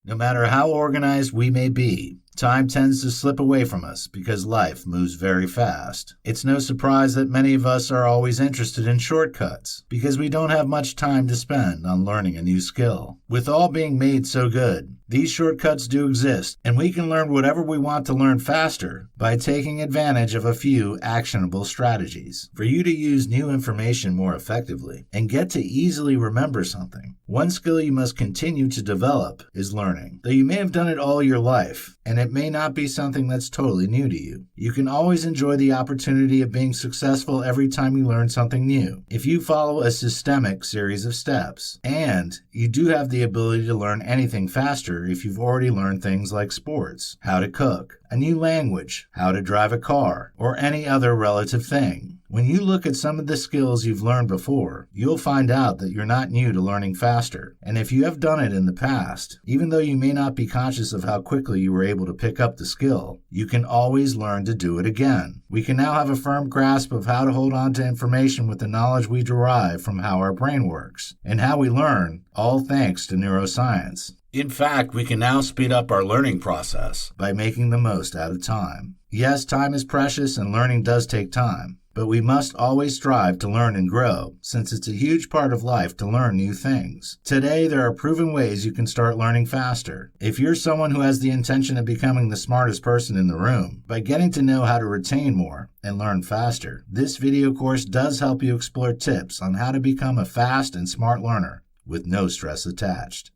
No matter how organized we may be, time tends to slip away from us because life moves very fast. It's no surprise that many of us are always interested in shortcuts because we don't have much time to spend on learning a new skill. With all being made so good, these shortcuts do exist, and we can learn whatever we want to learn faster by taking advantage of a few actionable strategies. For you to use new information more effectively and get to easily remember something, one skill you must continue to develop is learning. Though you may have done it all your life, and it may not be something that's totally new to you, you can always enjoy the opportunity of being successful every time you learn something new if you follow a systemic series of steps. And you do have the ability to learn anything faster if you've already learned things like sports, how to cook, a new language, how to drive a car, or any other relative thing. When you look at some of the skills you've learned before, you'll find out that you're not new to learning faster. And if you have done it in the past, even though you may not be conscious of how quickly you were able to pick up the skill, you can always learn to do it again. We can now have a firm grasp of how to hold on to information with the knowledge we derive from how our brain works and how we learn, all thanks to neuroscience. In fact, we can now speed up our learning process by making the most out of time. Yes, time is precious and learning does take time, but we must always strive to learn and grow, since it's a huge part of life to learn new things. Today, there are proven ways you can start learning faster. If you're someone who has the intention of becoming the smartest person in the room, by getting to know how to retain more and learn faster, this video course does help you explore tips on how to become a fast and smart learner with no stress attached.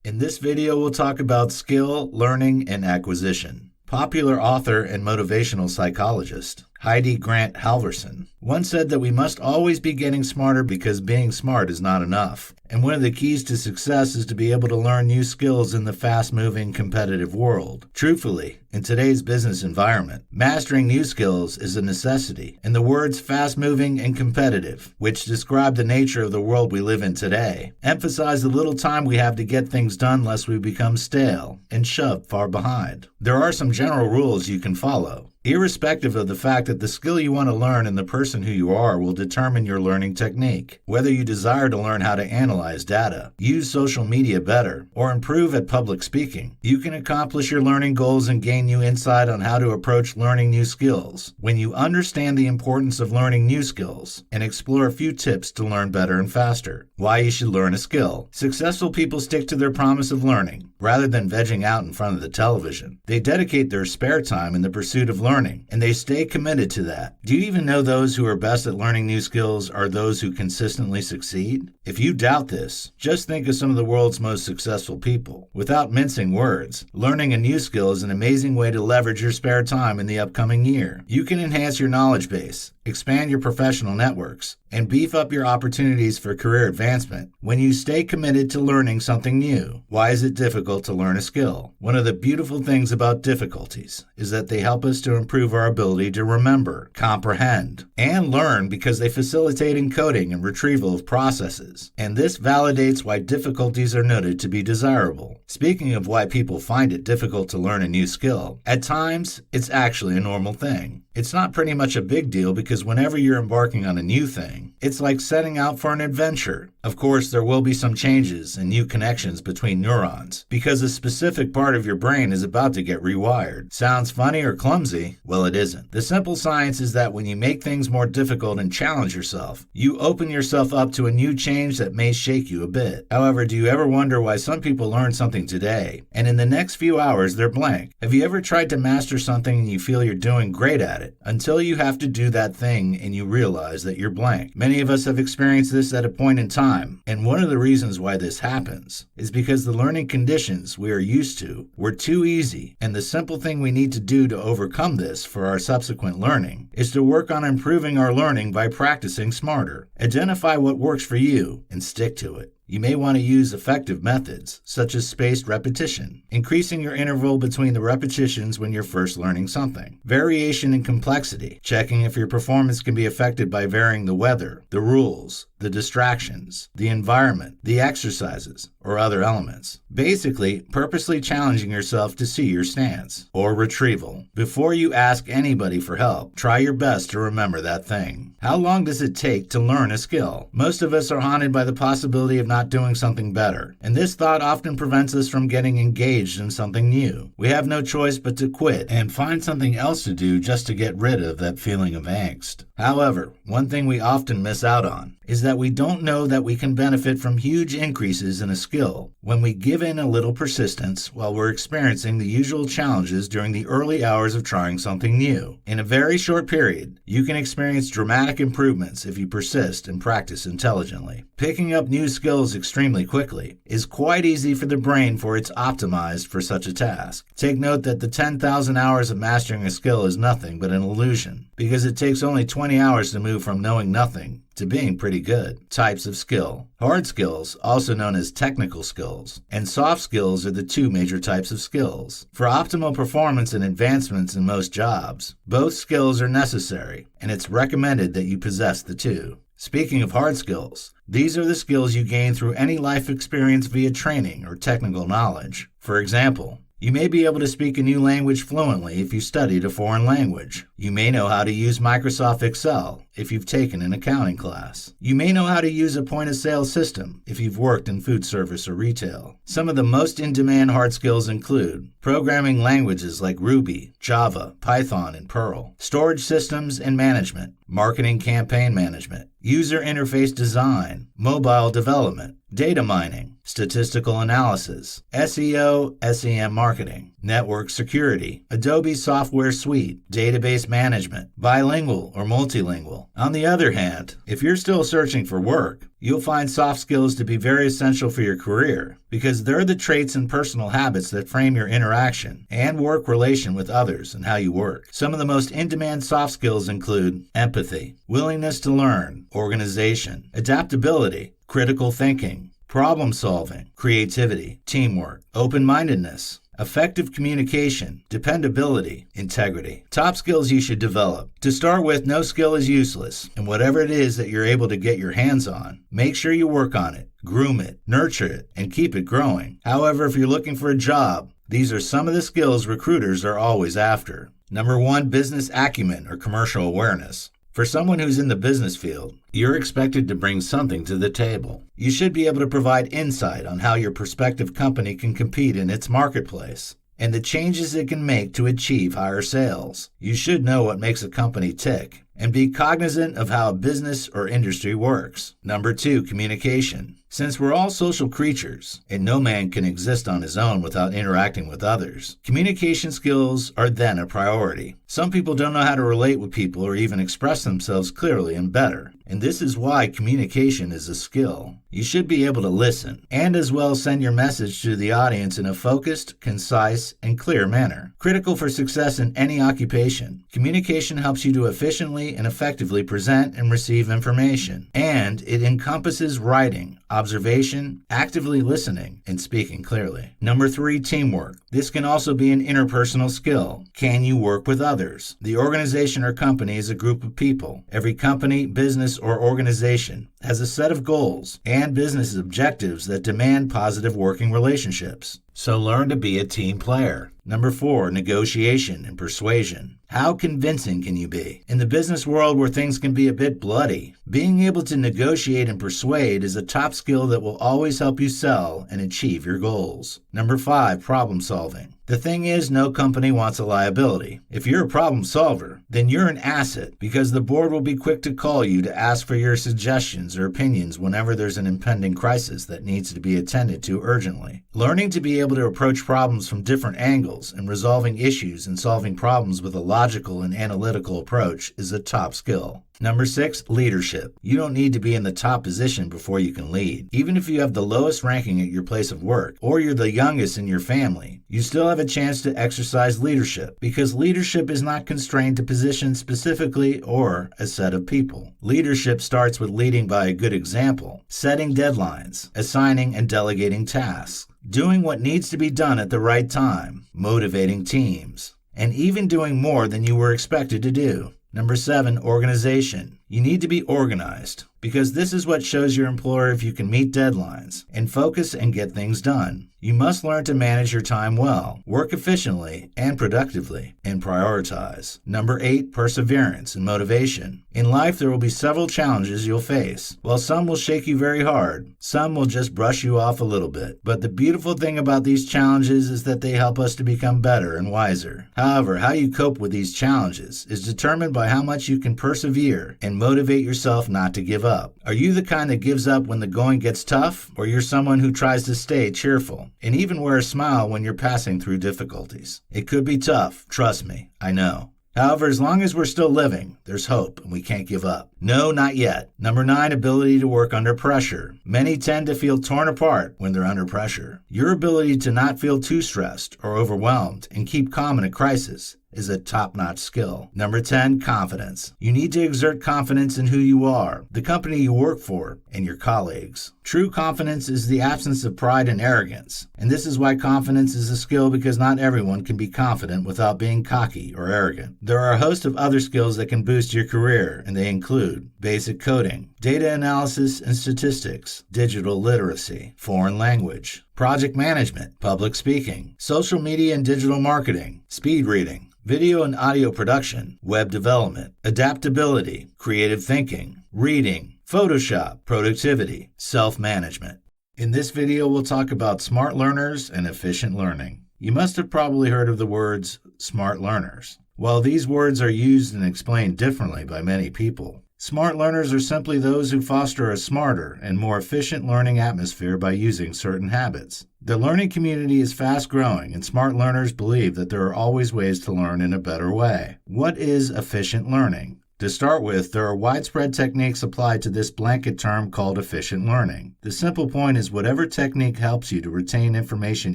In this video, we'll talk about skill, learning, and acquisition. Popular author and motivational psychologist Heidi Grant Halverson once said that we must always be getting smarter because being smart is not enough. And one of the keys to success is to be able to learn new skills in the fast-moving, competitive world. Truthfully, in today's business environment, mastering new skills is a necessity. And the words fast-moving and competitive, which describe the nature of the world we live in today, emphasize the little time we have to get things done lest we become stale and shoved far behind. There are some general rules you can follow, irrespective of the fact that the skill you want to learn and the person who you are will determine your learning technique. Whether you desire to learn how to analyze data, use social media better, or improve at public speaking, you can accomplish your learning goals and gain new insight on how to approach learning new skills when you understand the importance of learning new skills and explore a few tips to learn better and faster. Why you should learn a skill. Successful people stick to their promise of learning rather than vegging out in front of the television. They dedicate their spare time in the pursuit of learning, and they stay committed to that. Do you even know those who are best at learning new skills are those who consistently succeed? If you doubt this, just think of some of the world's most successful people. Without mincing words, learning a new skill is an amazing way to leverage your spare time in the upcoming year. You can enhance your knowledge base, expand your professional networks, and beef up your opportunities for career advancement when you stay committed to learning something new. Why is it difficult to learn a skill? One of the beautiful things about difficulties is that they help us to improve our ability to remember, comprehend, and learn because they facilitate encoding and retrieval of processes. And this validates why difficulties are noted to be desirable. Speaking of why people find it difficult to learn a new skill, at times, it's actually a normal thing. It's not pretty much a big deal because whenever you're embarking on a new thing, it's like setting out for an adventure. Of course, there will be some changes and new connections between neurons because a specific part of your brain is about to get rewired. Sounds funny or clumsy? Well, it isn't. The simple science is that when you make things more difficult and challenge yourself, you open yourself up to a new change that may shake you a bit. However, do you ever wonder why some people learn something today and in the next few hours they're blank? Have you ever tried to master something and you feel you're doing great at it until you have to do that thing and you realize that you're blank? Many of us have experienced this at a point in time, and one of the reasons why this happens is because the learning conditions we are used to were too easy, and the simple thing we need to do to overcome this for our subsequent learning is to work on improving our learning by practicing smarter. Identify what works for you and stick to it. You may want to use effective methods, such as spaced repetition, increasing your interval between the repetitions when you're first learning something. Variation in complexity, checking if your performance can be affected by varying the weather, the rules, the distractions, the environment, the exercises, or other elements. Basically, purposely challenging yourself to see your stance. Or retrieval. Before you ask anybody for help, try your best to remember that thing. How long does it take to learn a skill? Most of us are haunted by the possibility of not doing something better, and this thought often prevents us from getting engaged in something new. We have no choice but to quit and find something else to do just to get rid of that feeling of angst. However, one thing we often miss out on is that we don't know that we can benefit from huge increases in a skill when we give in a little persistence while we're experiencing the usual challenges during the early hours of trying something new. In a very short period, you can experience dramatic improvements if you persist and practice intelligently. Picking up new skills extremely quickly is quite easy for the brain, for it's optimized for such a task. Take note that the 10,000 hours of mastering a skill is nothing but an illusion, because it takes only 20 hours to move from knowing nothing to being pretty good. Types of skill. Hard skills, also known as technical skills, and soft skills are the two major types of skills. For optimal performance and advancements in most jobs, both skills are necessary, and it's recommended that you possess the two. Speaking of hard skills, these are the skills you gain through any life experience via training or technical knowledge. For example, you may be able to speak a new language fluently if you studied a foreign language. You may know how to use Microsoft Excel if you've taken an accounting class. You may know how to use a point-of-sale system if you've worked in food service or retail. Some of the most in-demand hard skills include programming languages like Ruby, Java, Python, and Perl, storage systems and management, marketing campaign management, user interface design, mobile development, data mining, statistical analysis, SEO, SEM marketing, network security, Adobe software suite, database management, bilingual or multilingual. On the other hand, if you're still searching for work, you'll find soft skills to be very essential for your career because they're the traits and personal habits that frame your interaction and work relation with others and how you work. Some of the most in-demand soft skills include empathy, willingness to learn, organization, adaptability, critical thinking, problem solving, creativity, teamwork, open-mindedness, effective communication, dependability, integrity. Top skills you should develop. To start with, no skill is useless, and whatever it is that you're able to get your hands on, make sure you work on it, groom it, nurture it, and keep it growing. However, if you're looking for a job, these are some of the skills recruiters are always after. Number 1, business acumen or commercial awareness. For someone who's in the business field, you're expected to bring something to the table. You should be able to provide insight on how your prospective company can compete in its marketplace and the changes it can make to achieve higher sales. You should know what makes a company tick and be cognizant of how a business or industry works. Number 2, communication. Since we're all social creatures, and no man can exist on his own without interacting with others, communication skills are then a priority. Some people don't know how to relate with people or even express themselves clearly and better, and this is why communication is a skill. You should be able to listen, and as well send your message to the audience in a focused, concise, and clear manner. Critical for success in any occupation, communication helps you to efficiently and effectively present and receive information, and it encompasses writing, observation, actively listening, and speaking clearly. Number 3, teamwork. This can also be an interpersonal skill. Can you work with others? The organization or company is a group of people. Every company, business, or organization has a set of goals and business objectives that demand positive working relationships. So learn to be a team player. Number 4, negotiation and persuasion. How convincing can you be? In the business world where things can be a bit bloody, being able to negotiate and persuade is a top skill that will always help you sell and achieve your goals. Number 5, problem solving. The thing is, no company wants a liability. If you're a problem solver, then you're an asset because the board will be quick to call you to ask for your suggestions or opinions whenever there's an impending crisis that needs to be attended to urgently. Learning to be able to approach problems from different angles and resolving issues and solving problems with a logical and analytical approach is a top skill. Number 6, leadership. You don't need to be in the top position before you can lead. Even if you have the lowest ranking at your place of work or you're the youngest in your family, you still have a chance to exercise leadership because leadership is not constrained to positions specifically or a set of people. Leadership starts with leading by a good example, setting deadlines, assigning and delegating tasks, doing what needs to be done at the right time, motivating teams, and even doing more than you were expected to do. Number 7, organization. You need to be organized because this is what shows your employer if you can meet deadlines and focus and get things done. You must learn to manage your time well, work efficiently and productively, and prioritize. Number 8, perseverance and motivation. In life, there will be several challenges you'll face. While some will shake you very hard, some will just brush you off a little bit. But the beautiful thing about these challenges is that they help us to become better and wiser. However, how you cope with these challenges is determined by how much you can persevere and motivate yourself not to give up. Are you the kind that gives up when the going gets tough, or you're someone who tries to stay cheerful and even wear a smile when you're passing through difficulties? It could be tough, trust me, I know. However, as long as we're still living, there's hope and we can't give up. No, not yet. Number 9, ability to work under pressure. Many tend to feel torn apart when they're under pressure. Your ability to not feel too stressed or overwhelmed and keep calm in a crisis is a top-notch skill. Number 10, confidence. You need to exert confidence in who you are, the company you work for, and your colleagues. True confidence is the absence of pride and arrogance, and this is why confidence is a skill, because not everyone can be confident without being cocky or arrogant. There are a host of other skills that can boost your career, and they include basic coding, data analysis and statistics, digital literacy, foreign language, project management, public speaking, social media and digital marketing, speed reading, video and audio production, web development, adaptability, creative thinking, reading, Photoshop, productivity, self-management. In this video, we'll talk about smart learners and efficient learning. You must have probably heard of the words smart learners. While these words are used and explained differently by many people, smart learners are simply those who foster a smarter and more efficient learning atmosphere by using certain habits. The learning community is fast-growing, and smart learners believe that there are always ways to learn in a better way. What is efficient learning? To start with, there are widespread techniques applied to this blanket term called efficient learning. The simple point is whatever technique helps you to retain information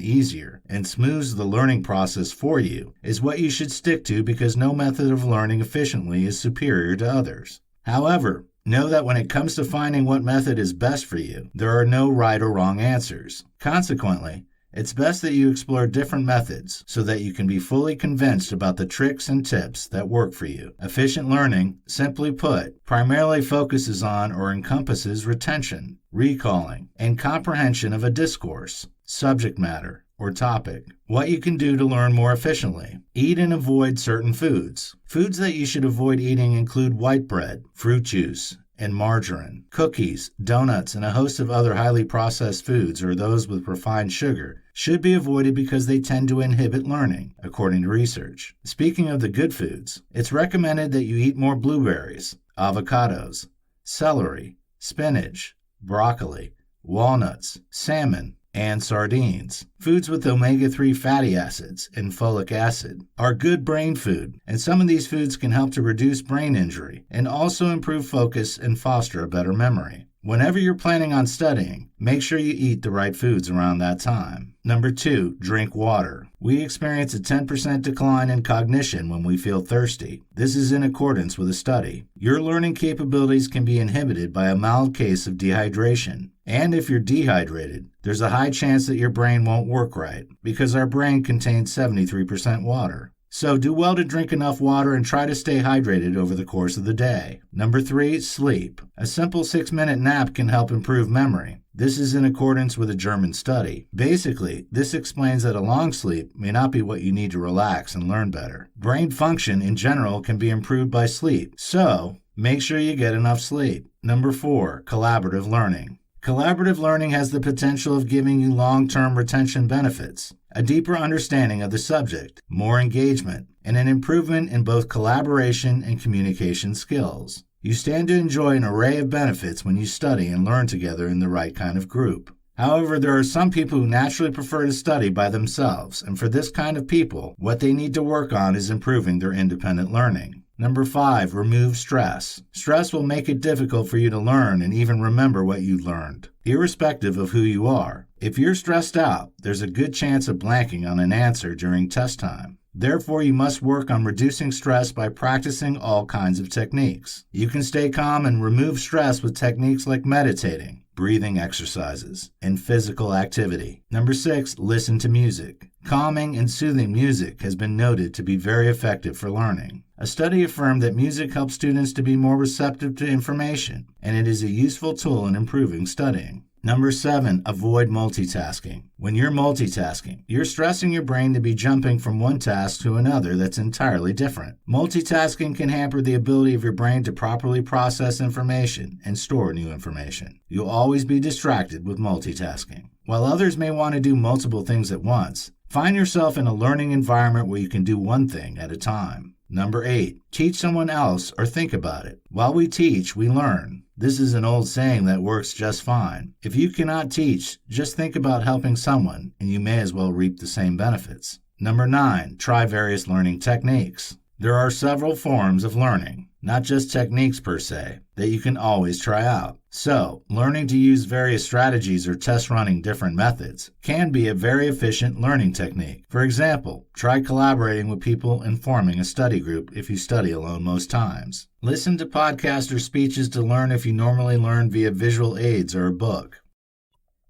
easier and smooths the learning process for you is what you should stick to, because no method of learning efficiently is superior to others. However, know that when it comes to finding what method is best for you, there are no right or wrong answers. Consequently, it's best that you explore different methods so that you can be fully convinced about the tricks and tips that work for you. Efficient learning, simply put, primarily focuses on or encompasses retention, recalling, and comprehension of a discourse, subject matter, or topic. What you can do to learn more efficiently. Eat and avoid certain foods. Foods that you should avoid eating include white bread, fruit juice, and margarine. Cookies, donuts, and a host of other highly processed foods, or those with refined sugar, should be avoided because they tend to inhibit learning, according to research. Speaking of the good foods, it's recommended that you eat more blueberries, avocados, celery, spinach, broccoli, walnuts, salmon, and sardines. Foods with omega-3 fatty acids and folic acid are good brain food, and some of these foods can help to reduce brain injury and also improve focus and foster a better memory. Whenever you're planning on studying, make sure you eat the right foods around that time. Number 2, drink water. We experience a 10% decline in cognition when we feel thirsty. This is in accordance with a study. Your learning capabilities can be inhibited by a mild case of dehydration. And if you're dehydrated, there's a high chance that your brain won't work right, because our brain contains 73% water. So do well to drink enough water and try to stay hydrated over the course of the day. Number 3, sleep. A simple 6-minute nap can help improve memory. This is in accordance with a German study. Basically, this explains that a long sleep may not be what you need to relax and learn better. Brain function in general can be improved by sleep, so make sure you get enough sleep. Number 4, collaborative learning. Collaborative learning has the potential of giving you long-term retention benefits, a deeper understanding of the subject, more engagement, and an improvement in both collaboration and communication skills. You stand to enjoy an array of benefits when you study and learn together in the right kind of group. However, there are some people who naturally prefer to study by themselves, and for this kind of people, what they need to work on is improving their independent learning. Number 5, remove stress. Stress will make it difficult for you to learn and even remember what you learned, irrespective of who you are. If you're stressed out, there's a good chance of blanking on an answer during test time. Therefore, you must work on reducing stress by practicing all kinds of techniques. You can stay calm and remove stress with techniques like meditating, breathing exercises, and physical activity. Number 6, listen to music. Calming and soothing music has been noted to be very effective for learning. A study affirmed that music helps students to be more receptive to information, and it is a useful tool in improving studying. Number 7, avoid multitasking. When you're multitasking, you're stressing your brain to be jumping from one task to another that's entirely different. Multitasking can hamper the ability of your brain to properly process information and store new information. You'll always be distracted with multitasking. While others may want to do multiple things at once, find yourself in a learning environment where you can do one thing at a time. Number 8, teach someone else or think about it. While we teach, we learn. This is an old saying that works just fine. If you cannot teach, just think about helping someone, and you may as well reap the same benefits. Number 9, try various learning techniques. There are several forms of learning, not just techniques per se, that you can always try out. So, learning to use various strategies or test running different methods can be a very efficient learning technique. For example, try collaborating with people and forming a study group if you study alone most times. Listen to podcasts or speeches to learn if you normally learn via visual aids or a book.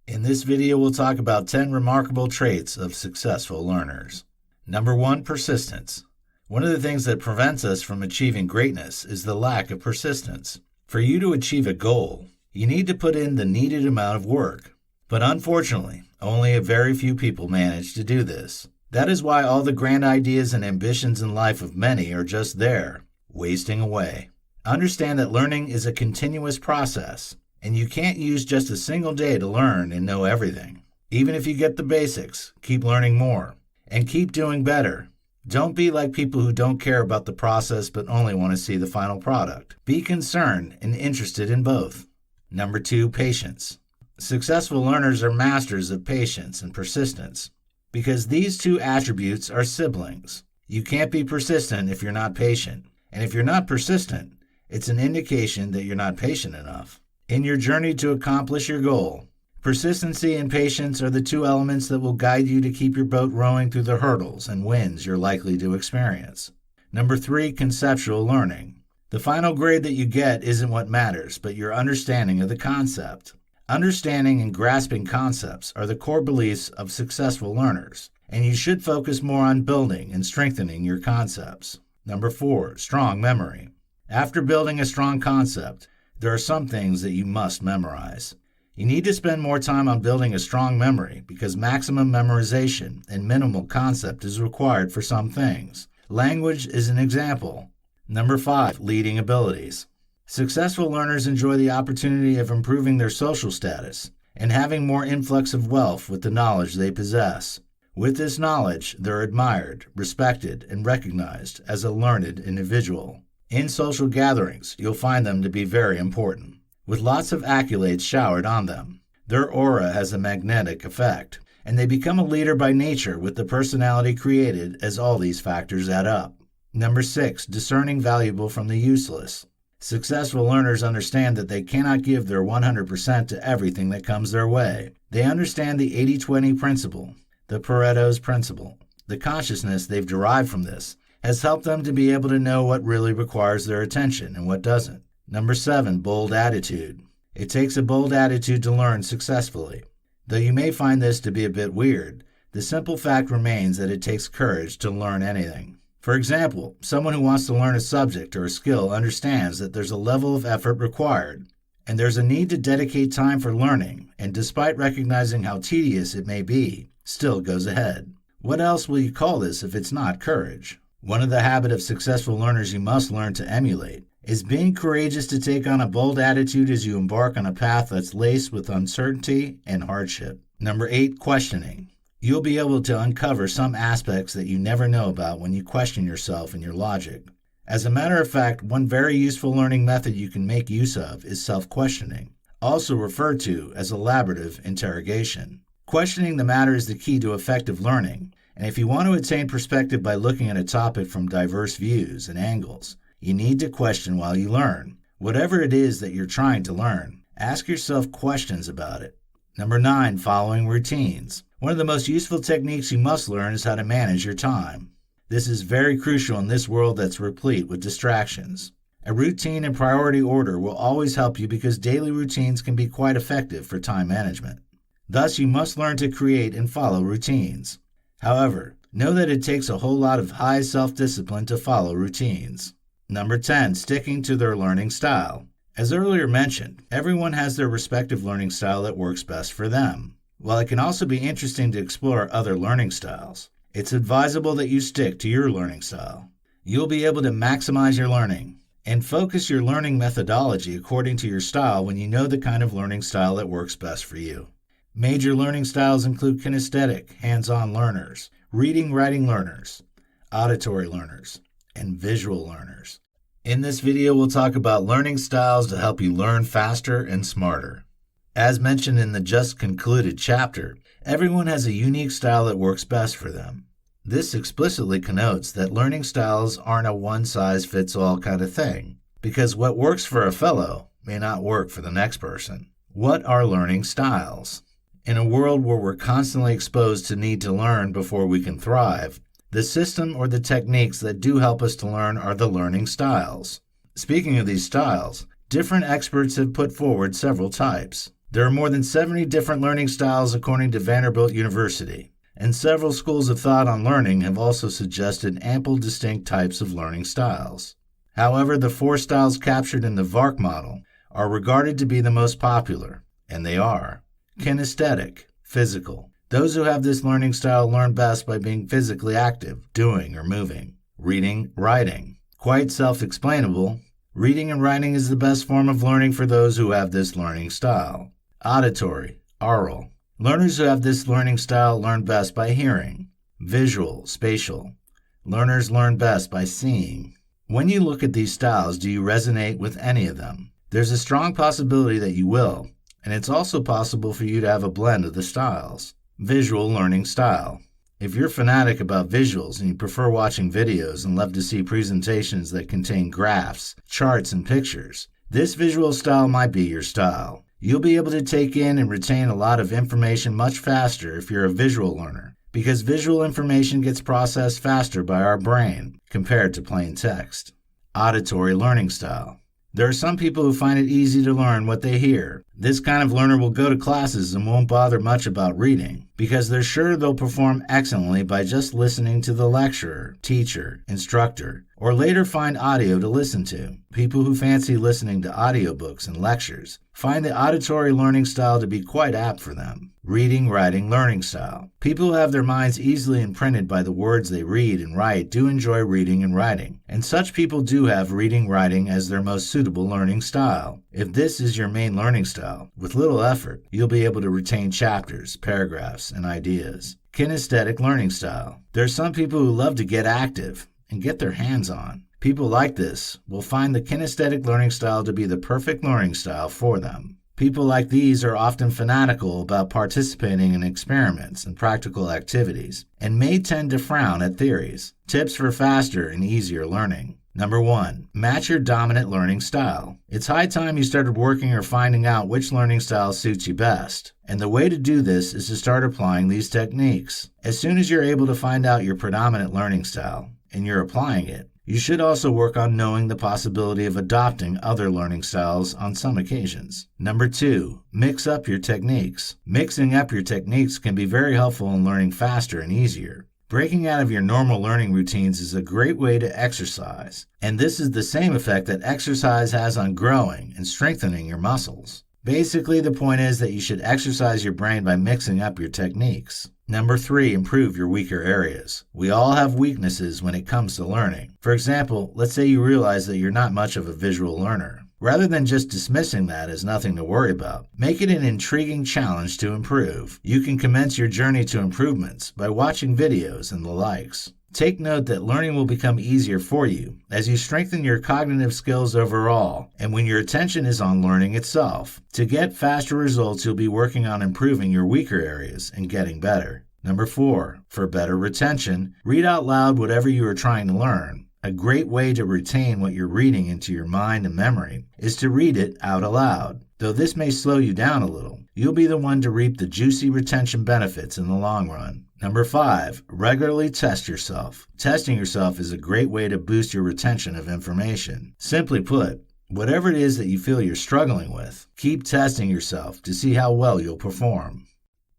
In this video, we'll talk about 10 remarkable traits of successful learners. Number 1, persistence. One of the things that prevents us from achieving greatness is the lack of persistence. For you to achieve a goal, you need to put in the needed amount of work. But unfortunately, only a very few people manage to do this. That is why all the grand ideas and ambitions in life of many are just there, wasting away. Understand that learning is a continuous process, and you can't use just a single day to learn and know everything. Even if you get the basics, keep learning more, and keep doing better. Don't be like people who don't care about the process but only want to see the final product. Be concerned and interested in both. Number 2, patience. Successful learners are masters of patience and persistence because these two attributes are siblings. You can't be persistent if you're not patient, and if you're not persistent, it's an indication that you're not patient enough. In your journey to accomplish your goal, persistency and patience are the two elements that will guide you to keep your boat rowing through the hurdles and winds you're likely to experience. Number 3, conceptual learning. The final grade that you get isn't what matters, but your understanding of the concept. Understanding and grasping concepts are the core beliefs of successful learners, and you should focus more on building and strengthening your concepts. Number 4, strong memory. After building a strong concept, there are some things that you must memorize. You need to spend more time on building a strong memory because maximum memorization and minimal concept is required for some things. Language is an example. Number 5, leading abilities. Successful learners enjoy the opportunity of improving their social status and having more influx of wealth with the knowledge they possess. With this knowledge, they're admired, respected, and recognized as a learned individual. In social gatherings, you'll find them to be very important, with lots of accolades showered on them. Their aura has a magnetic effect, and they become a leader by nature with the personality created as all these factors add up. Number 6, discerning valuable from the useless. Successful learners understand that they cannot give their 100% to everything that comes their way. They understand the 80-20 principle, the Pareto's principle. The consciousness they've derived from this has helped them to be able to know what really requires their attention and what doesn't. Number 7, bold attitude. It takes a bold attitude to learn successfully. Though you may find this to be a bit weird, the simple fact remains that it takes courage to learn anything. For example, someone who wants to learn a subject or a skill understands that there's a level of effort required, and there's a need to dedicate time for learning, and despite recognizing how tedious it may be, still goes ahead. What else will you call this if it's not courage? One of the habits of successful learners you must learn to emulate is being courageous to take on a bold attitude as you embark on a path that's laced with uncertainty and hardship. Number 8, questioning. You'll be able to uncover some aspects that you never know about when you question yourself and your logic. As a matter of fact, one very useful learning method you can make use of is self-questioning, also referred to as elaborative interrogation. Questioning the matter is the key to effective learning, and if you want to attain perspective by looking at a topic from diverse views and angles, you need to question while you learn. Whatever it is that you're trying to learn, ask yourself questions about it. Number 9, following routines. One of the most useful techniques you must learn is how to manage your time. This is very crucial in this world that's replete with distractions. A routine and priority order will always help you because daily routines can be quite effective for time management. Thus, you must learn to create and follow routines. However, know that it takes a whole lot of high self-discipline to follow routines. Number 10, sticking to their learning style. As earlier mentioned, everyone has their respective learning style that works best for them. While it can also be interesting to explore other learning styles, it's advisable that you stick to your learning style. You'll be able to maximize your learning and focus your learning methodology according to your style when you know the kind of learning style that works best for you. Major learning styles include kinesthetic, hands-on learners, reading, writing learners, auditory learners, and visual learners. In this video, we'll talk about learning styles to help you learn faster and smarter. As mentioned in the just concluded chapter, everyone has a unique style that works best for them. This explicitly connotes that learning styles aren't a one-size-fits-all kind of thing, because what works for a fellow may not work for the next person. What are learning styles? In a world where we're constantly exposed to need to learn before we can thrive, the system or the techniques that do help us to learn are the learning styles. Speaking of these styles, different experts have put forward several types. There are more than 70 different learning styles according to Vanderbilt University, and several schools of thought on learning have also suggested ample distinct types of learning styles. However, the 4 styles captured in the VARK model are regarded to be the most popular, and they are kinesthetic, physical. Those who have this learning style learn best by being physically active, doing or moving. Reading, writing. Quite self-explainable. Reading and writing is the best form of learning for those who have this learning style. Auditory, oral. Learners who have this learning style learn best by hearing. Visual, spatial. Learners learn best by seeing. When you look at these styles, do you resonate with any of them? There's a strong possibility that you will, and it's also possible for you to have a blend of the styles. Visual learning style. If you're fanatic about visuals and you prefer watching videos and love to see presentations that contain graphs, charts, and pictures, this visual style might be your style. You'll be able to take in and retain a lot of information much faster if you're a visual learner, because visual information gets processed faster by our brain compared to plain text. Auditory learning style. There are some people who find it easy to learn what they hear. This kind of learner will go to classes and won't bother much about reading because they're sure they'll perform excellently by just listening to the lecturer, teacher, instructor, or later find audio to listen to. People who fancy listening to audiobooks and lectures find the auditory learning style to be quite apt for them. Reading, writing, learning style. People who have their minds easily imprinted by the words they read and write do enjoy reading and writing, and such people do have reading, writing as their most suitable learning style. If this is your main learning style, with little effort, you'll be able to retain chapters, paragraphs, and ideas. Kinesthetic learning style. There are some people who love to get active and get their hands on. People like this will find the kinesthetic learning style to be the perfect learning style for them. People like these are often fanatical about participating in experiments and practical activities, and may tend to frown at theories. Tips for faster and easier learning. Number 1. Match your dominant learning style. It's high time you started working or finding out which learning style suits you best. And the way to do this is to start applying these techniques. As soon as you're able to find out your predominant learning style, and you're applying it, you should also work on knowing the possibility of adopting other learning styles on some occasions. Number 2. Mix up your techniques. Mixing up your techniques can be very helpful in learning faster and easier. Breaking out of your normal learning routines is a great way to exercise, and this is the same effect that exercise has on growing and strengthening your muscles. Basically, the point is that you should exercise your brain by mixing up your techniques. Number 3, improve your weaker areas. We all have weaknesses when it comes to learning. For example, let's say you realize that you're not much of a visual learner. Rather than just dismissing that as nothing to worry about, make it an intriguing challenge to improve. You can commence your journey to improvements by watching videos and the likes. Take note that learning will become easier for you as you strengthen your cognitive skills overall and when your attention is on learning itself. To get faster results, you'll be working on improving your weaker areas and getting better. Number 4, for better retention, read out loud whatever you are trying to learn. A great way to retain what you're reading into your mind and memory is to read it out aloud. Though this may slow you down a little, you'll be the one to reap the juicy retention benefits in the long run. Number 5, regularly test yourself. Testing yourself is a great way to boost your retention of information. Simply put, whatever it is that you feel you're struggling with, keep testing yourself to see how well you'll perform.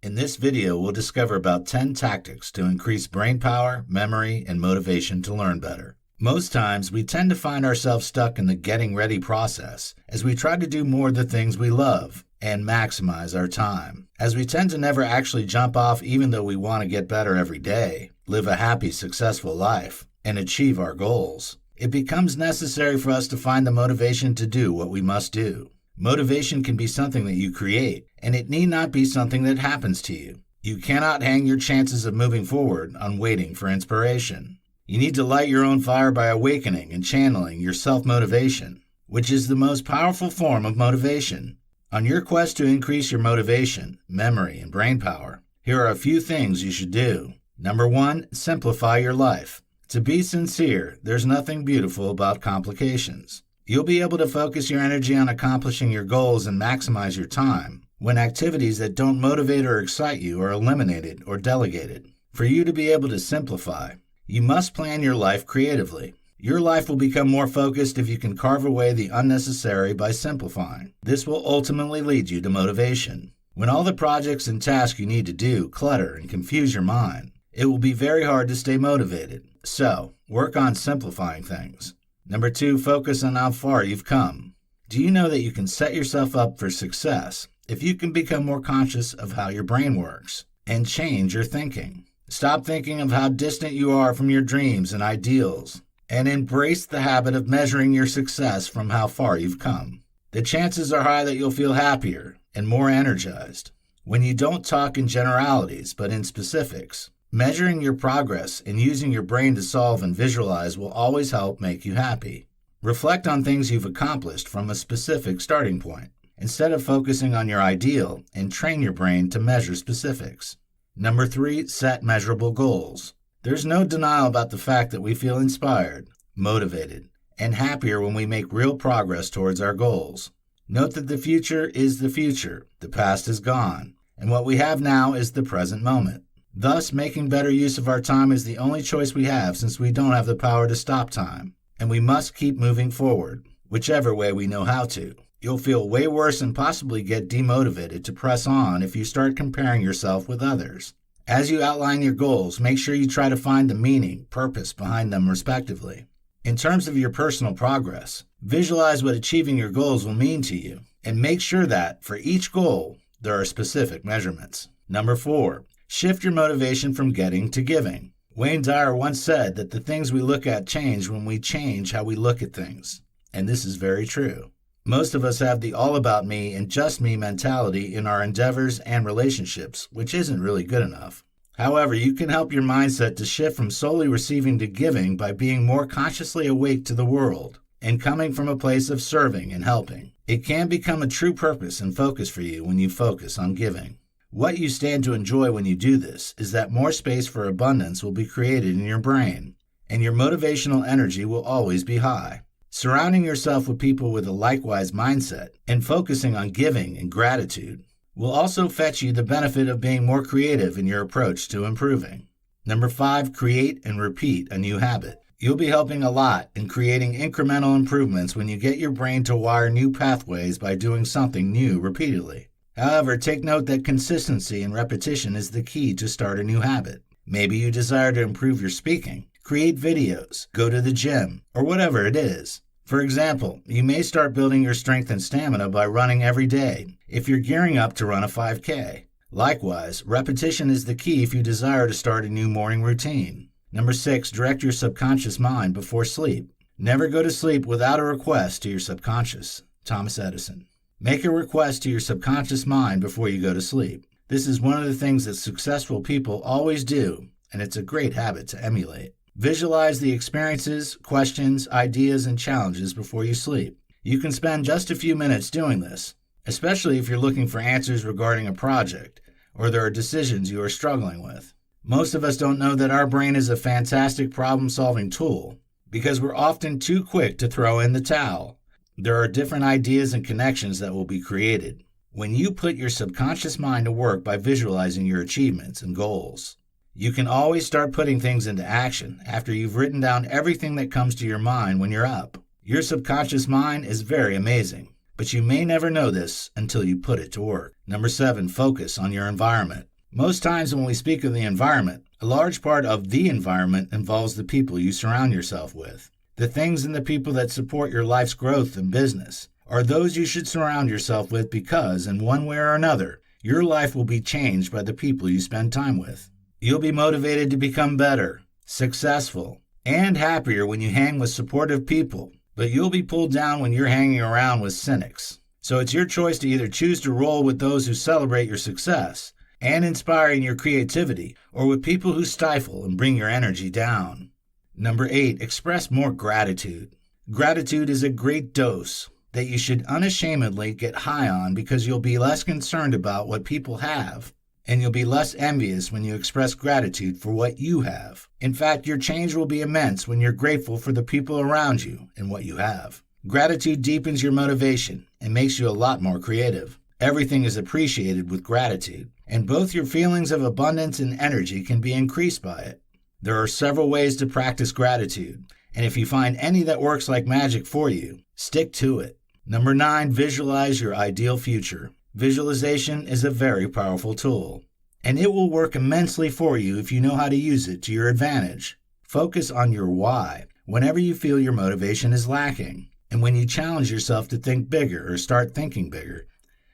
In this video, we'll discover about 10 tactics to increase brain power, memory, and motivation to learn better. Most times, we tend to find ourselves stuck in the getting ready process as we try to do more of the things we love and maximize our time. As we tend to never actually jump off even though we want to get better every day, live a happy, successful life, and achieve our goals, it becomes necessary for us to find the motivation to do what we must do. Motivation can be something that you create, and it need not be something that happens to you. You cannot hang your chances of moving forward on waiting for inspiration. You need to light your own fire by awakening and channeling your self-motivation, which is the most powerful form of motivation. On your quest to increase your motivation, memory, and brain power, here are a few things you should do. Number 1, simplify your life. To be sincere, there's nothing beautiful about complications. You'll be able to focus your energy on accomplishing your goals and maximize your time when activities that don't motivate or excite you are eliminated or delegated. For you to be able to simplify, you must plan your life creatively. Your life will become more focused if you can carve away the unnecessary by simplifying. This will ultimately lead you to motivation. When all the projects and tasks you need to do clutter and confuse your mind, it will be very hard to stay motivated. So, work on simplifying things. Number 2, focus on how far you've come. Do you know that you can set yourself up for success if you can become more conscious of how your brain works and change your thinking? Stop thinking of how distant you are from your dreams and ideals, and embrace the habit of measuring your success from how far you've come. The chances are high that you'll feel happier and more energized when you don't talk in generalities but in specifics. Measuring your progress and using your brain to solve and visualize will always help make you happy. Reflect on things you've accomplished from a specific starting point, instead of focusing on your ideal, and train your brain to measure specifics. Number 3, set measurable goals. There's no denial about the fact that we feel inspired, motivated, and happier when we make real progress towards our goals. Note that the future is the future, the past is gone, and what we have now is the present moment. Thus, making better use of our time is the only choice we have since we don't have the power to stop time, and we must keep moving forward, whichever way we know how to. You'll feel way worse and possibly get demotivated to press on if you start comparing yourself with others. As you outline your goals, make sure you try to find the meaning, purpose behind them respectively. In terms of your personal progress, visualize what achieving your goals will mean to you, and make sure that, for each goal, there are specific measurements. Number 4, shift your motivation from getting to giving. Wayne Dyer once said that the things we look at change when we change how we look at things, and this is very true. Most of us have the all about me and just me mentality in our endeavors and relationships, which isn't really good enough. However, you can help your mindset to shift from solely receiving to giving by being more consciously awake to the world and coming from a place of serving and helping. It can become a true purpose and focus for you when you focus on giving. What you stand to enjoy when you do this is that more space for abundance will be created in your brain, and your motivational energy will always be high. Surrounding yourself with people with a likewise mindset and focusing on giving and gratitude will also fetch you the benefit of being more creative in your approach to improving. Number 5, create and repeat a new habit. You'll be helping a lot in creating incremental improvements when you get your brain to wire new pathways by doing something new repeatedly. However, take note that consistency and repetition is the key to start a new habit. Maybe you desire to improve your speaking, create videos, go to the gym, or whatever it is. For example, you may start building your strength and stamina by running every day if you're gearing up to run a 5K. Likewise, repetition is the key if you desire to start a new morning routine. Number 6, direct your subconscious mind before sleep. Never go to sleep without a request to your subconscious. Thomas Edison. Make a request to your subconscious mind before you go to sleep. This is one of the things that successful people always do, and it's a great habit to emulate. Visualize the experiences, questions, ideas, and challenges before you sleep. You can spend just a few minutes doing this, especially if you're looking for answers regarding a project or there are decisions you are struggling with. Most of us don't know that our brain is a fantastic problem-solving tool because we're often too quick to throw in the towel. There are different ideas and connections that will be created when you put your subconscious mind to work by visualizing your achievements and goals. You can always start putting things into action after you've written down everything that comes to your mind when you're up. Your subconscious mind is very amazing, but you may never know this until you put it to work. Number 7, focus on your environment. Most times when we speak of the environment, a large part of the environment involves the people you surround yourself with. The things and the people that support your life's growth and business are those you should surround yourself with because, in one way or another, your life will be changed by the people you spend time with. You'll be motivated to become better, successful, and happier when you hang with supportive people, but you'll be pulled down when you're hanging around with cynics. So it's your choice to either choose to roll with those who celebrate your success and inspiring your creativity, or with people who stifle and bring your energy down. Number 8, express more gratitude. Gratitude is a great dose that you should unashamedly get high on because you'll be less concerned about what people have, and you'll be less envious when you express gratitude for what you have. In fact, your change will be immense when you're grateful for the people around you and what you have. Gratitude deepens your motivation and makes you a lot more creative. Everything is appreciated with gratitude, and both your feelings of abundance and energy can be increased by it. There are several ways to practice gratitude, and if you find any that works like magic for you, stick to it. Number 9, visualize your ideal future. Visualization is a very powerful tool, and it will work immensely for you if you know how to use it to your advantage. Focus on your why whenever you feel your motivation is lacking, and when you challenge yourself to think bigger or start thinking bigger,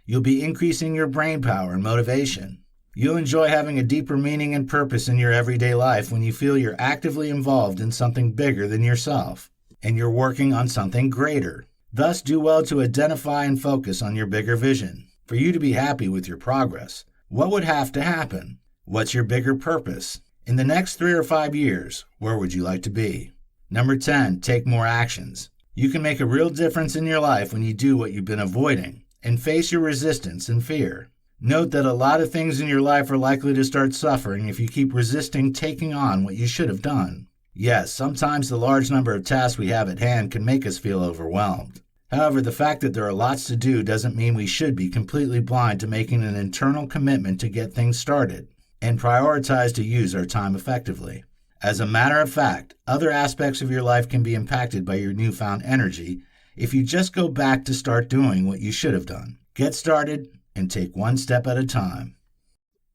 you'll be increasing your brain power and motivation. You'll enjoy having a deeper meaning and purpose in your everyday life when you feel you're actively involved in something bigger than yourself, and you're working on something greater. Thus, do well to identify and focus on your bigger vision. For you to be happy with your progress, what would have to happen? What's your bigger purpose? In the next 3 or 5 years, where would you like to be? Number 10, take more actions. You can make a real difference in your life when you do what you've been avoiding and face your resistance and fear. Note that a lot of things in your life are likely to start suffering if you keep resisting taking on what you should have done. Yes, sometimes the large number of tasks we have at hand can make us feel overwhelmed. However, the fact that there are lots to do doesn't mean we should be completely blind to making an internal commitment to get things started and prioritize to use our time effectively. As a matter of fact, other aspects of your life can be impacted by your newfound energy if you just go back to start doing what you should have done. Get started and take one step at a time.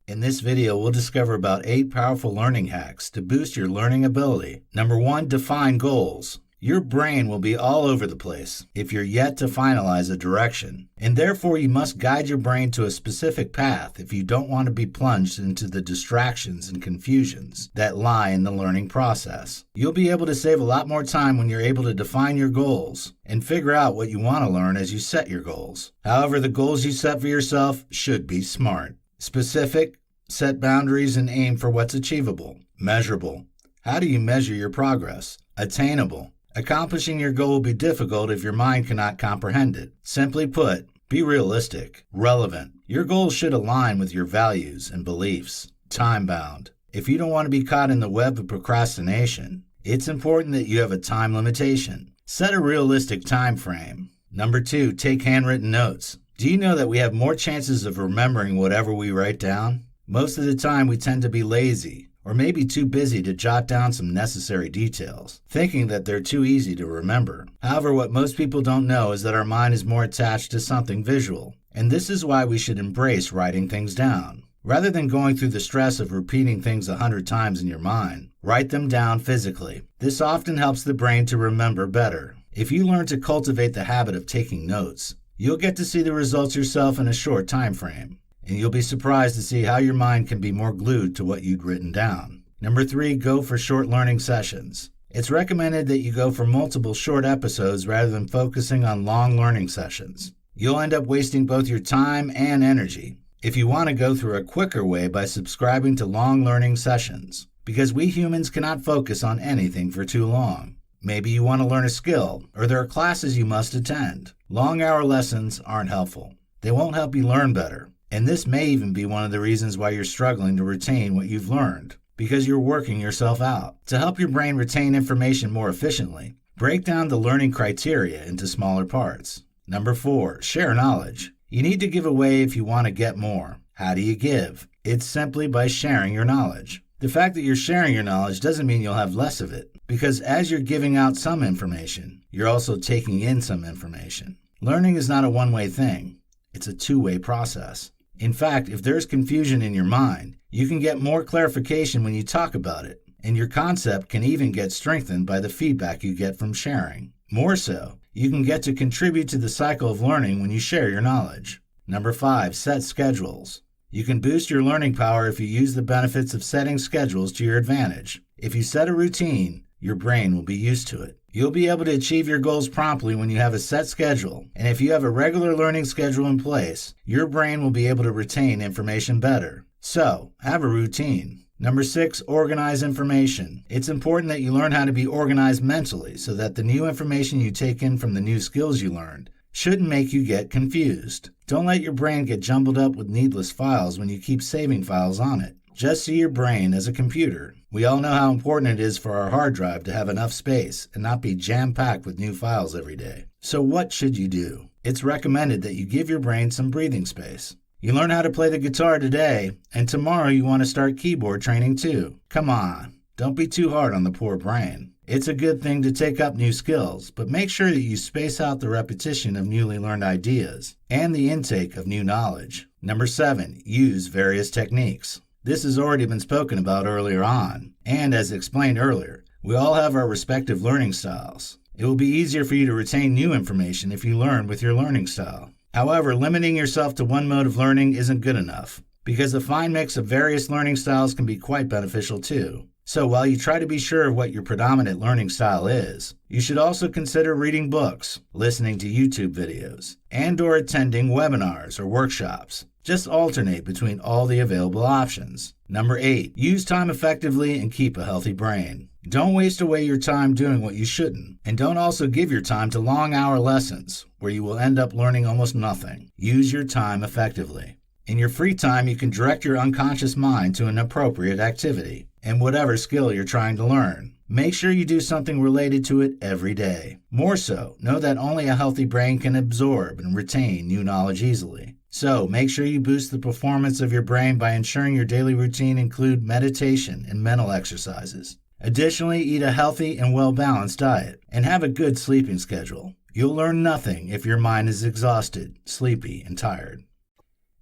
In this video, we'll discover about 8 powerful learning hacks to boost your learning ability. Number 1, define goals. Your brain will be all over the place if you're yet to finalize a direction, and therefore you must guide your brain to a specific path if you don't want to be plunged into the distractions and confusions that lie in the learning process. You'll be able to save a lot more time when you're able to define your goals and figure out what you want to learn as you set your goals. However, the goals you set for yourself should be smart, specific, set boundaries, and aim for what's achievable, measurable. How do you measure your progress? Attainable. Accomplishing your goal will be difficult if your mind cannot comprehend it. Simply put, be realistic, relevant. Your goals should align with your values and beliefs. Time-bound. If you don't want to be caught in the web of procrastination, it's important that you have a time limitation. Set a realistic time frame. Number 2, take handwritten notes. Do you know that we have more chances of remembering whatever we write down? Most of the time we tend to be lazy, or maybe too busy to jot down some necessary details, thinking that they're too easy to remember. However, what most people don't know is that our mind is more attached to something visual, and this is why we should embrace writing things down. Rather than going through the stress of repeating things 100 times in your mind, write them down physically. This often helps the brain to remember better. If you learn to cultivate the habit of taking notes, you'll get to see the results yourself in a short time frame, and you'll be surprised to see how your mind can be more glued to what you'd written down. Number 3, go for short learning sessions. It's recommended that you go for multiple short episodes rather than focusing on long learning sessions. You'll end up wasting both your time and energy if you want to go through a quicker way by subscribing to long learning sessions, because we humans cannot focus on anything for too long. Maybe you want to learn a skill, or there are classes you must attend. Long-hour lessons aren't helpful. They won't help you learn better. And this may even be one of the reasons why you're struggling to retain what you've learned, because you're working yourself out. To help your brain retain information more efficiently, Break down the learning criteria into smaller parts. Number 4, share knowledge. You need to give away if you want to get more. How do you give? It's simply by sharing your knowledge. The fact that you're sharing your knowledge doesn't mean you'll have less of it, because as you're giving out some information, you're also taking in some information. Learning is not a one-way thing. It's a two-way process. In fact, if there's confusion in your mind, you can get more clarification when you talk about it, and your concept can even get strengthened by the feedback you get from sharing. More so, you can get to contribute to the cycle of learning when you share your knowledge. Number 5, set schedules. You can boost your learning power if you use the benefits of setting schedules to your advantage. If you set a routine, your brain will be used to it. You'll be able to achieve your goals promptly when you have a set schedule, and if you have a regular learning schedule in place, your brain will be able to retain information better. So, have a routine. Number 6, organize information. It's important that you learn how to be organized mentally so that the new information you take in from the new skills you learned shouldn't make you get confused. Don't let your brain get jumbled up with needless files when you keep saving files on it. Just see your brain as a computer. We all know how important it is for our hard drive to have enough space and not be jam-packed with new files every day. So what should you do? It's recommended that you give your brain some breathing space. You learn how to play the guitar today, and tomorrow you want to start keyboard training too. Come on, don't be too hard on the poor brain. It's a good thing to take up new skills, but make sure that you space out the repetition of newly learned ideas and the intake of new knowledge. Number 7, use various techniques. This has already been spoken about earlier on, and as explained earlier, we all have our respective learning styles. It will be easier for you to retain new information if you learn with your learning style. However, limiting yourself to one mode of learning isn't good enough, because a fine mix of various learning styles can be quite beneficial too. So while you try to be sure of what your predominant learning style is, you should also consider reading books, listening to YouTube videos, and/or attending webinars or workshops. Just alternate between all the available options. Number 8, use time effectively and keep a healthy brain. Don't waste away your time doing what you shouldn't, and don't also give your time to long-hour lessons where you will end up learning almost nothing. Use your time effectively. In your free time, you can direct your unconscious mind to an appropriate activity and whatever skill you're trying to learn. Make sure you do something related to it every day. More so, know that only a healthy brain can absorb and retain new knowledge easily. So, make sure you boost the performance of your brain by ensuring your daily routine include meditation and mental exercises. Additionally, eat a healthy and well-balanced diet and have a good sleeping schedule. You'll learn nothing if your mind is exhausted, sleepy, and tired.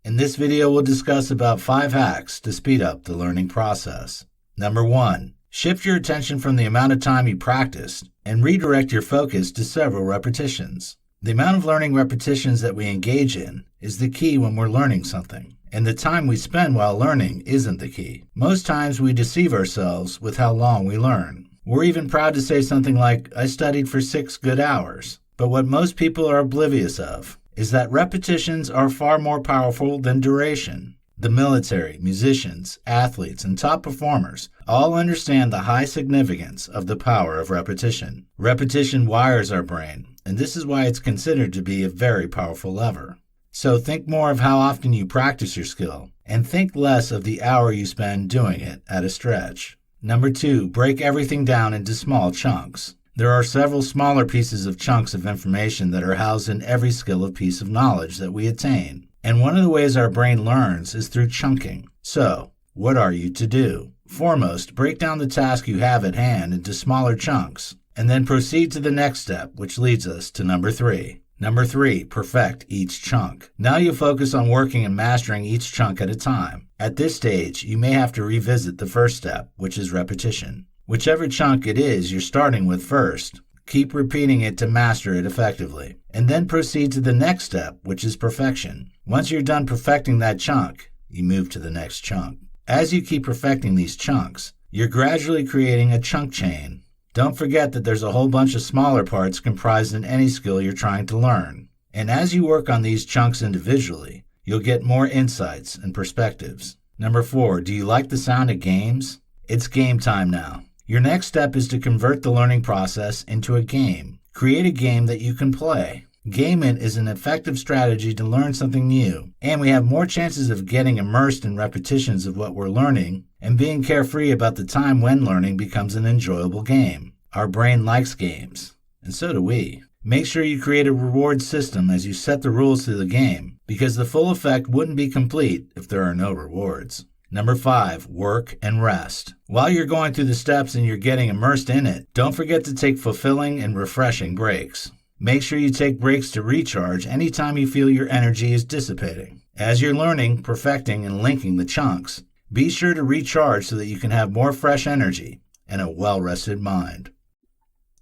In this video, we'll discuss about 5 hacks to speed up the learning process. Number 1, shift your attention from the amount of time you practiced and redirect your focus to several repetitions. The amount of learning repetitions that we engage in is the key when we're learning something, and the time we spend while learning isn't the key. Most times we deceive ourselves with how long we learn. We're even proud to say something like, "I studied for 6 good hours." But what most people are oblivious of is that repetitions are far more powerful than duration. The military, musicians, athletes, and top performers all understand the high significance of the power of repetition. Repetition wires our brain, and this is why it's considered to be a very powerful lever. So think more of how often you practice your skill, and think less of the hour you spend doing it at a stretch. Number 2, break everything down into small chunks. There are several smaller pieces of chunks of information that are housed in every skill or piece of knowledge that we attain. And one of the ways our brain learns is through chunking. So, what are you to do? Foremost, break down the task you have at hand into smaller chunks, and then proceed to the next step, which leads us to number 3. Number 3, perfect each chunk. Now you focus on working and mastering each chunk at a time. At this stage, you may have to revisit the first step, which is repetition. Whichever chunk it is you're starting with first, keep repeating it to master it effectively, and then proceed to the next step, which is perfection. Once you're done perfecting that chunk, you move to the next chunk. As you keep perfecting these chunks, you're gradually creating a chunk chain. Don't forget that there's a whole bunch of smaller parts comprised in any skill you're trying to learn. And as you work on these chunks individually, you'll get more insights and perspectives. Number 4, do you like the sound of games? It's game time now. Your next step is to convert the learning process into a game. Create a game that you can play. Gaming is an effective strategy to learn something new, and we have more chances of getting immersed in repetitions of what we're learning and being carefree about the time when learning becomes an enjoyable game. Our brain likes games. and so do we. Make sure you create a reward system as you set the rules to the game, because the full effect wouldn't be complete if there are no rewards. Number 5, work and rest. While you're going through the steps and you're getting immersed in it, don't forget to take fulfilling and refreshing breaks. Make sure you take breaks to recharge anytime you feel your energy is dissipating. As you're learning, perfecting, and linking the chunks, be sure to recharge so that you can have more fresh energy and a well-rested mind.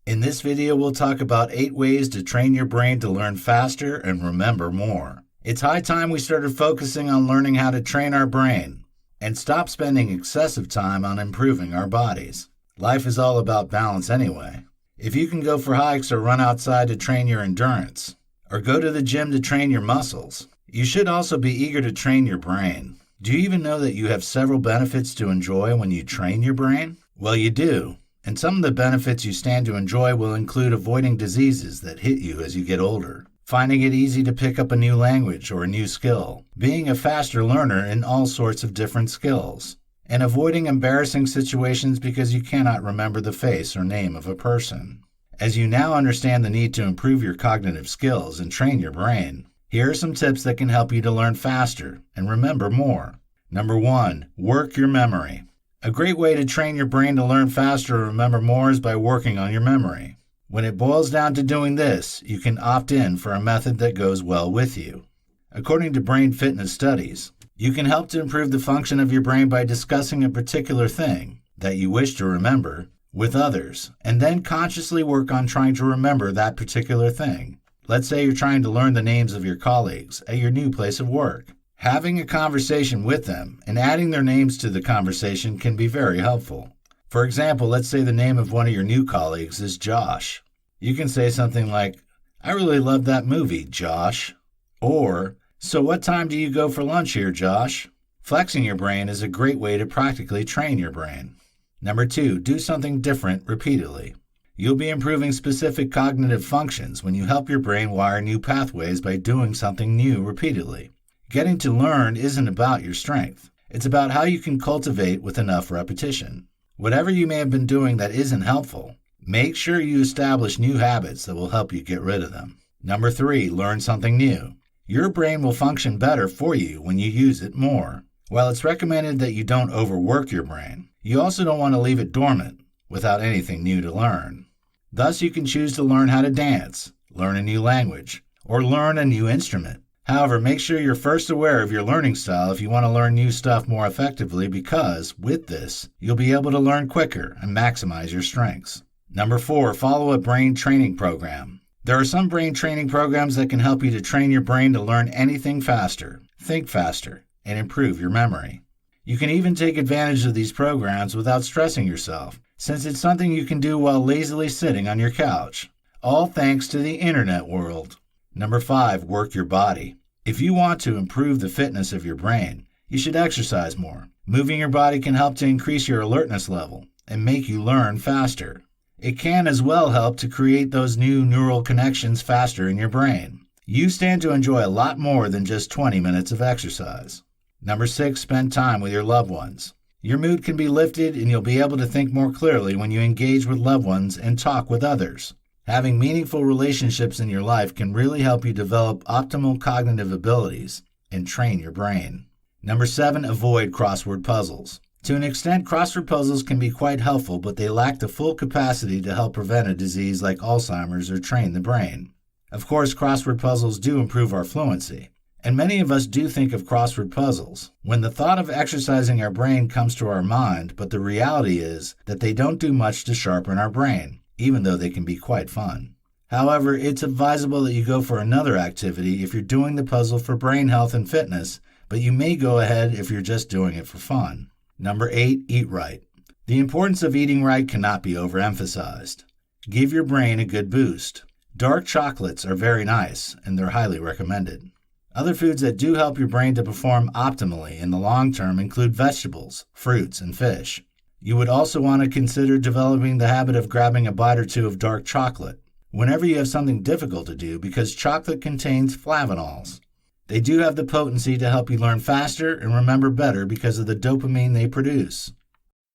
In this video, we'll talk about 8 ways to train your brain to learn faster and remember more. It's high time we started focusing on learning how to train our brain and stop spending excessive time on improving our bodies. Life is all about balance anyway. If you can go for hikes or run outside to train your endurance, or go to the gym to train your muscles, you should also be eager to train your brain. Do you even know that you have several benefits to enjoy when you train your brain? Well, you do. And some of the benefits you stand to enjoy will include avoiding diseases that hit you as you get older, finding it easy to pick up a new language or a new skill, being a faster learner in all sorts of different skills, and avoiding embarrassing situations because you cannot remember the face or name of a person. As you now understand the need to improve your cognitive skills and train your brain, here are some tips that can help you to learn faster and remember more. Number 1, work your memory. A great way to train your brain to learn faster and remember more is by working on your memory. When it boils down to doing this, you can opt in for a method that goes well with you. According to brain fitness studies, you can help to improve the function of your brain by discussing a particular thing that you wish to remember with others, and then consciously work on trying to remember that particular thing. Let's say you're trying to learn the names of your colleagues at your new place of work. Having a conversation with them and adding their names to the conversation can be very helpful. For example, let's say the name of one of your new colleagues is Josh. You can say something like, "I really love that movie, Josh." Or, "So what time do you go for lunch here, Josh?" Flexing your brain is a great way to practically train your brain. Number 2, do something different repeatedly. You'll be improving specific cognitive functions when you help your brain wire new pathways by doing something new repeatedly. Getting to learn isn't about your strength. It's about how you can cultivate with enough repetition. Whatever you may have been doing that isn't helpful, make sure you establish new habits that will help you get rid of them. Number 3, learn something new. Your brain will function better for you when you use it more. While it's recommended that you don't overwork your brain, you also don't want to leave it dormant without anything new to learn. Thus, you can choose to learn how to dance, learn a new language, or learn a new instrument. However, make sure you're first aware of your learning style if you want to learn new stuff more effectively, because with this, you'll be able to learn quicker and maximize your strengths. Number 4, follow a brain training program. There are some brain training programs that can help you to train your brain to learn anything faster, think faster, and improve your memory. You can even take advantage of these programs without stressing yourself, since it's something you can do while lazily sitting on your couch, all thanks to the internet world. Number 5, work your body. If you want to improve the fitness of your brain, you should exercise more. Moving your body can help to increase your alertness level and make you learn faster. It can as well help to create those new neural connections faster in your brain. You stand to enjoy a lot more than just 20 minutes of exercise. Number 6, spend time with your loved ones. Your mood can be lifted and you'll be able to think more clearly when you engage with loved ones and talk with others. Having meaningful relationships in your life can really help you develop optimal cognitive abilities and train your brain. Number 7, avoid crossword puzzles. To an extent, crossword puzzles can be quite helpful, but they lack the full capacity to help prevent a disease like Alzheimer's or train the brain. Of course, crossword puzzles do improve our fluency, and many of us do think of crossword puzzles when the thought of exercising our brain comes to our mind, but the reality is that they don't do much to sharpen our brain, even though they can be quite fun. However, it's advisable that you go for another activity if you're doing the puzzle for brain health and fitness, but you may go ahead if you're just doing it for fun. Number 8, eat right. The importance of eating right cannot be overemphasized. Give your brain a good boost. Dark chocolates are very nice, and they're highly recommended. Other foods that do help your brain to perform optimally in the long term include vegetables, fruits, and fish. You would also want to consider developing the habit of grabbing a bite or two of dark chocolate whenever you have something difficult to do, because chocolate contains flavanols. They do have the potency to help you learn faster and remember better because of the dopamine they produce.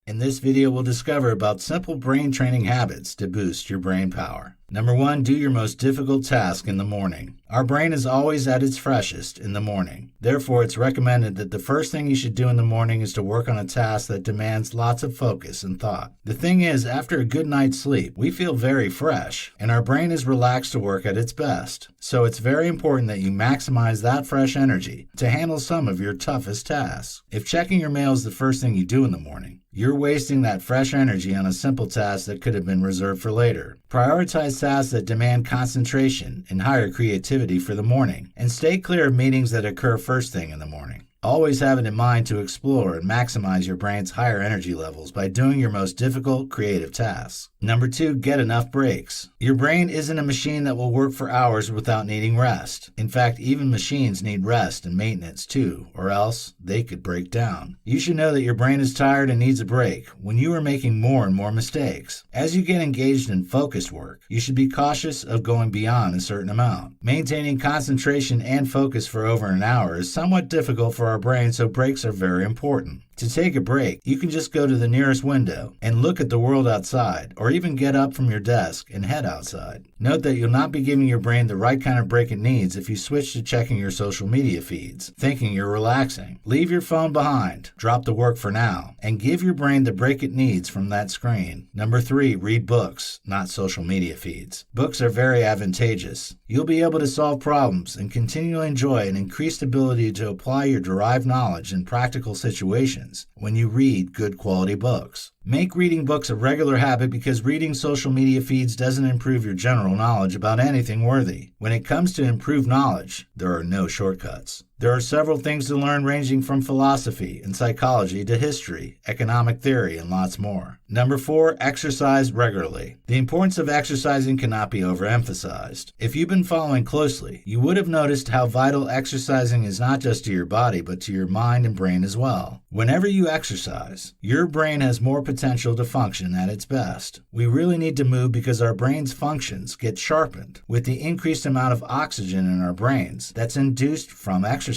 In this video, we'll discover about simple brain training habits to boost your brain power. Number 1, do your most difficult task in the morning. Our brain is always at its freshest in the morning. Therefore, it's recommended that the first thing you should do in the morning is to work on a task that demands lots of focus and thought. The thing is, after a good night's sleep, we feel very fresh, and our brain is relaxed to work at its best. So it's very important that you maximize that fresh energy to handle some of your toughest tasks. If checking your mail is the first thing you do in the morning, you're wasting that fresh energy on a simple task that could have been reserved for later. Prioritize tasks that demand concentration and higher creativity for the morning, and stay clear of meetings that occur first thing in the morning. Always have it in mind to explore and maximize your brain's higher energy levels by doing your most difficult creative tasks. Number 2, get enough breaks. Your brain isn't a machine that will work for hours without needing rest. In fact, even machines need rest and maintenance too, or else they could break down. You should know that your brain is tired and needs a break when you are making more and more mistakes. As you get engaged in focused work, you should be cautious of going beyond a certain amount. Maintaining concentration and focus for over an hour is somewhat difficult for our brain, so breaks are very important. To take a break, you can just go to the nearest window and look at the world outside, or even get up from your desk and head outside. Note that you'll not be giving your brain the right kind of break it needs if you switch to checking your social media feeds, thinking you're relaxing. Leave your phone behind, drop the work for now, and give your brain the break it needs from that screen. Number 3, read books, not social media feeds. Books are very advantageous. You'll be able to solve problems and continually enjoy an increased ability to apply your derived knowledge in practical situations when you read good quality books. Make reading books a regular habit because reading social media feeds doesn't improve your general knowledge about anything worthy. When it comes to improved knowledge, there are no shortcuts. There are several things to learn ranging from philosophy and psychology to history, economic theory, and lots more. Number 4, exercise regularly. The importance of exercising cannot be overemphasized. If you've been following closely, you would have noticed how vital exercising is not just to your body, but to your mind and brain as well. Whenever you exercise, your brain has more potential to function at its best. We really need to move because our brain's functions get sharpened with the increased amount of oxygen in our brains that's induced from exercise.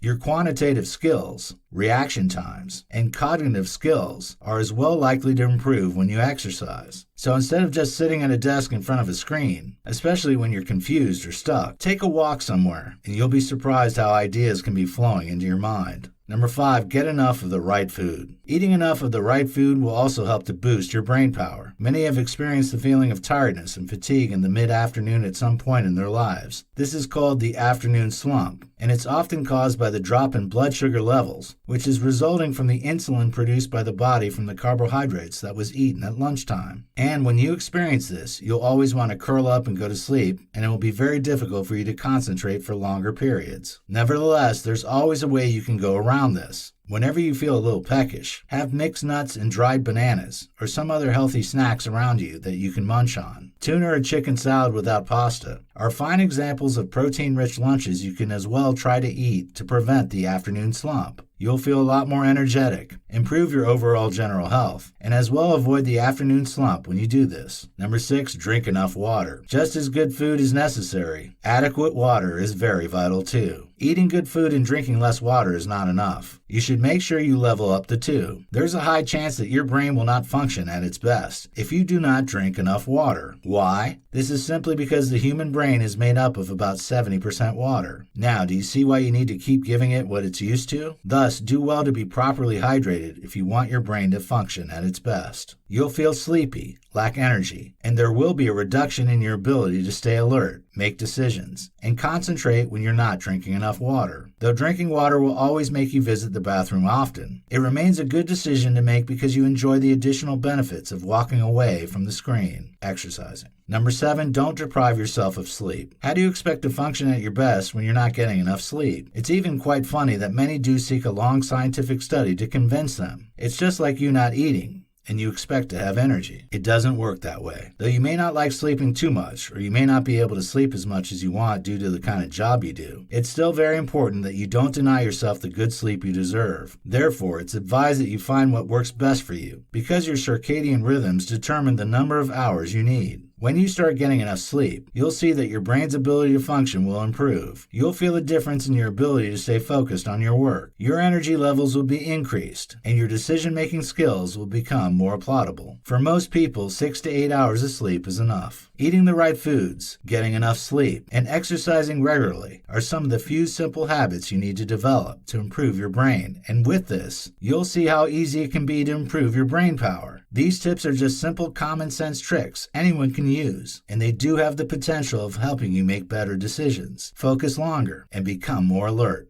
Your quantitative skills, reaction times, and cognitive skills are as well likely to improve when you exercise. So instead of just sitting at a desk in front of a screen, especially when you're confused or stuck, take a walk somewhere and you'll be surprised how ideas can be flowing into your mind. Number 5, get enough of the right food. Eating enough of the right food will also help to boost your brain power. Many have experienced the feeling of tiredness and fatigue in the mid-afternoon at some point in their lives. This is called the afternoon slump, and it's often caused by the drop in blood sugar levels, which is resulting from the insulin produced by the body from the carbohydrates that was eaten at lunchtime. And when you experience this, you'll always want to curl up and go to sleep, and it will be very difficult for you to concentrate for longer periods. Nevertheless, there's always a way you can go around this. Whenever you feel a little peckish, have mixed nuts and dried bananas or some other healthy snacks around you that you can munch on. Tuna or chicken salad without pasta are fine examples of protein-rich lunches you can as well try to eat to prevent the afternoon slump. You'll feel a lot more energetic, improve your overall general health, and as well avoid the afternoon slump when you do this. Number 6, drink enough water. Just as good food is necessary, adequate water is very vital too. Eating good food and drinking less water is not enough. You should make sure you level up the two. There's a high chance that your brain will not function at its best if you do not drink enough water. Why? This is simply because the human brain is made up of about 70% water. Now, do you see why you need to keep giving it what it's used to? Thus, do well to be properly hydrated if you want your brain to function at its best. You'll feel sleepy, lack energy, and there will be a reduction in your ability to stay alert, make decisions, and concentrate when you're not drinking enough water. Though drinking water will always make you visit the bathroom often, it remains a good decision to make because you enjoy the additional benefits of walking away from the screen, exercising. Number 7, don't deprive yourself of sleep. How do you expect to function at your best when you're not getting enough sleep? It's even quite funny that many do seek a long scientific study to convince them. It's just like you not eating, and you expect to have energy. It doesn't work that way. Though you may not like sleeping too much, or you may not be able to sleep as much as you want due to the kind of job you do, it's still very important that you don't deny yourself the good sleep you deserve. Therefore, it's advised that you find what works best for you, because your circadian rhythms determine the number of hours you need. When you start getting enough sleep, you'll see that your brain's ability to function will improve. You'll feel a difference in your ability to stay focused on your work. Your energy levels will be increased, and your decision-making skills will become more applaudable. For most people, 6 to 8 hours of sleep is enough. Eating the right foods, getting enough sleep, and exercising regularly are some of the few simple habits you need to develop to improve your brain. And with this, you'll see how easy it can be to improve your brain power. These tips are just simple common sense tricks anyone can use, and they do have the potential of helping you make better decisions, focus longer, and become more alert.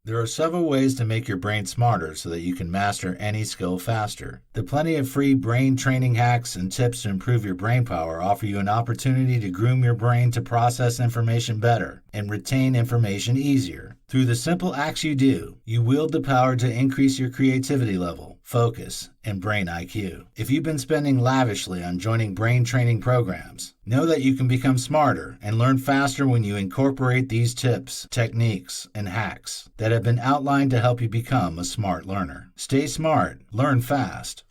There are several ways to make your brain smarter so that you can master any skill faster. The plenty of free brain training hacks and tips to improve your brain power offer you an opportunity to groom your brain to process information better and retain information easier. Through the simple acts you do, you wield the power to increase your creativity level, focus, and brain IQ. If you've been spending lavishly on joining brain training programs, know that you can become smarter and learn faster when you incorporate these tips, techniques, and hacks that have been outlined to help you become a smart learner. Stay smart, learn fast.